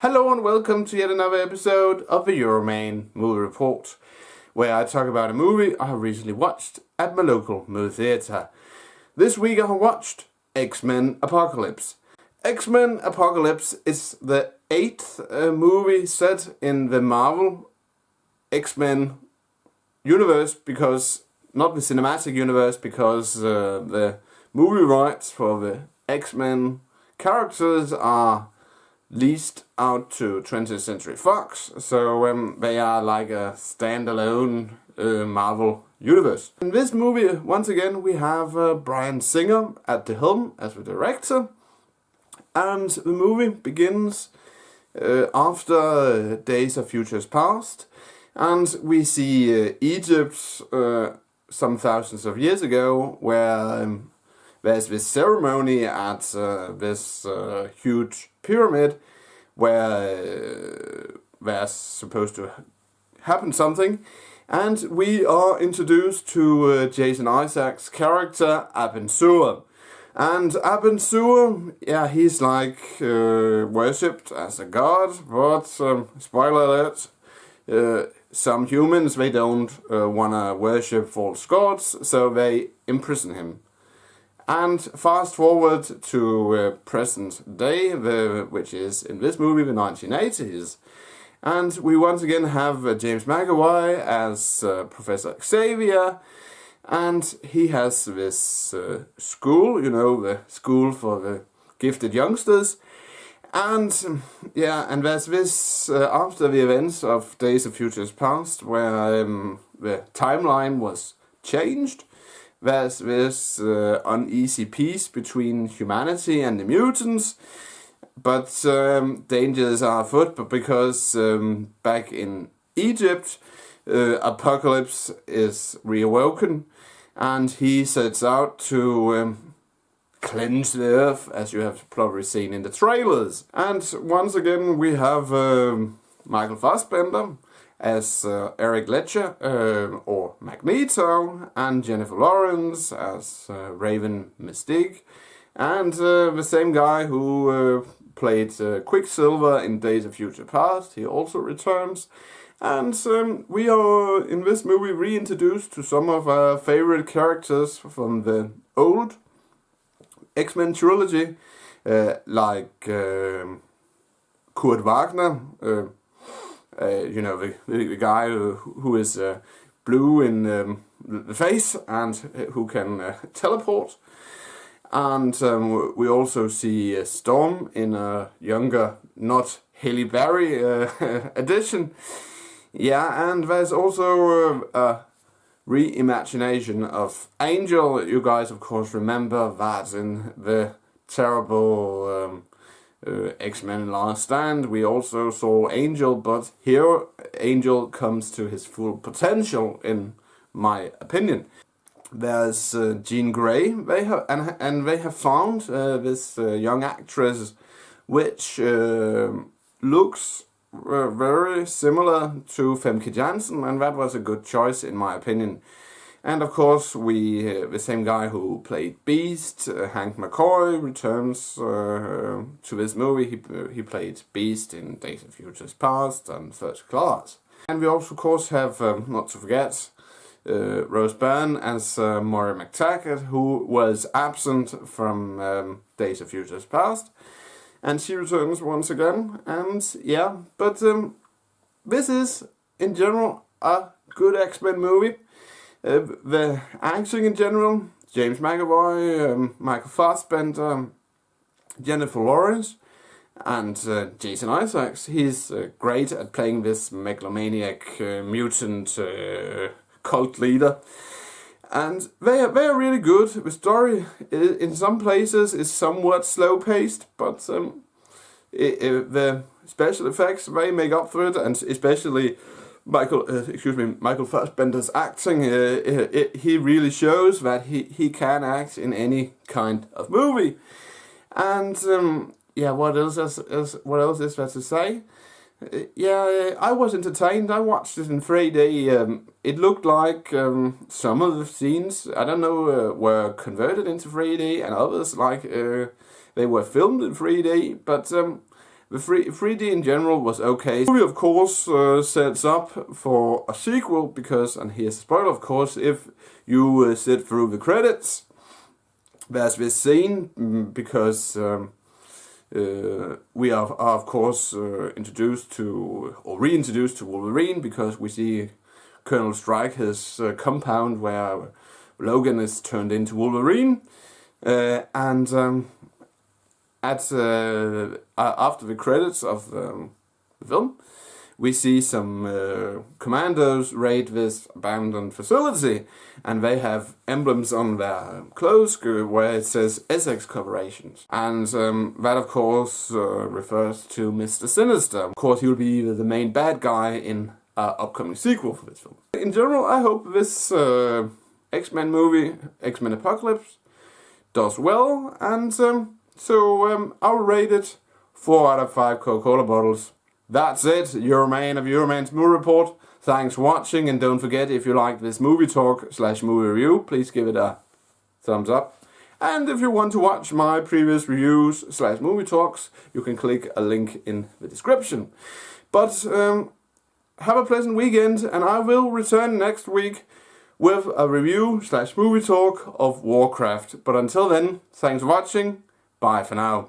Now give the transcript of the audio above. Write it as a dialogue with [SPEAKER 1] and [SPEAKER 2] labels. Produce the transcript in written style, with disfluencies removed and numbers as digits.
[SPEAKER 1] Hello and welcome to yet another episode of the Euroman Movie Report, where I talk about a movie I have recently watched at my local movie theatre. This week I have watched X-Men Apocalypse. X-Men Apocalypse is the 8th movie set in the Marvel X-Men universe, because, not the cinematic universe, because the movie rights for the X-Men characters are leased out to 20th Century Fox, so they are like a standalone Marvel universe. In this movie, once again, we have Bryan Singer at the helm as the director, and the movie begins after Days of Futures Past, and we see Egypt some thousands of years ago, where there's this ceremony at this huge pyramid where there's supposed to happen something, and we are introduced to Jason Isaacs' character Abin-Sur. And Abin-Sur, yeah, he's like worshipped as a god, but spoiler alert, some humans, they don't want to worship false gods, so they imprison him. And fast forward to present day, which is in this movie the 1980s. And we once again have James McAvoy as Professor Xavier, and he has this school, you know, the school for the gifted youngsters. And yeah, and there's this, after the events of Days of Futures Past, where the timeline was changed, there's this uneasy peace between humanity and the mutants, but dangers are afoot, but because back in Egypt, Apocalypse is reawoken, and he sets out to cleanse the earth, as you have probably seen in the trailers. And once again we have Michael Fassbender as Eric Ledger, or Magneto, and Jennifer Lawrence as Raven Mystique, and the same guy who played Quicksilver in Days of Future Past, he also returns. And we are, in this movie, reintroduced to some of our favorite characters from the old X-Men trilogy, like Kurt Wagner, you know, the guy who is blue in the face and who can teleport. And we also see Storm in a younger, not Halle Berry edition. Yeah, and there's also a reimagination of Angel. You guys, of course, remember that in the terrible X-Men Last Stand we also saw Angel, but here Angel comes to his full potential, in my opinion. There's Jean Grey, they have found this young actress, which looks very similar to Femke Janssen, and that was a good choice in my opinion. And of course, the same guy who played Beast, Hank McCoy, returns to this movie. He played Beast in Days of Futures Past and First Class. And we also, of course, have, not to forget, Rose Byrne as Moira McTaggart, who was absent from Days of Futures Past. And she returns once again. And yeah, but this is, in general, a good X-Men movie. The acting in general, James McAvoy, Michael Fassbender, Jennifer Lawrence, and Jason Isaacs. He's great at playing this megalomaniac mutant cult leader. And they are really good. The story, in some places, is somewhat slow-paced, but the special effects, they make up for it, and especially Michael Fassbender's acting, he really shows that he can act in any kind of movie. And yeah, what else is there to say? Yeah, I was entertained. I watched it in 3D. It looked like some of the scenes, I don't know, were converted into 3D, and others like they were filmed in 3D. But The 3D in general was okay. The movie, of course, sets up for a sequel because, and here's a spoiler, of course, if you sit through the credits, there's this scene because we are of course introduced to, or reintroduced to Wolverine, because we see Colonel strike his compound where Logan is turned into Wolverine, and after the credits of the film, we see some commandos raid this abandoned facility, and they have emblems on their clothes where it says Essex Corporations, and that of course refers to Mr. Sinister. Of course, he will be the main bad guy in our upcoming sequel for this film. In general, I hope this X-Men movie, X-Men Apocalypse, does well, and so I'll rate it 4 out of 5 Coca-Cola bottles. That's it, Euroman of Euroman's Movie Report. Thanks for watching, and don't forget, if you like this movie talk / movie review, please give it a thumbs up. And if you want to watch my previous reviews / movie talks, you can click a link in the description. But have a pleasant weekend, and I will return next week with a review / movie talk of Warcraft. But until then, thanks for watching. Bye for now.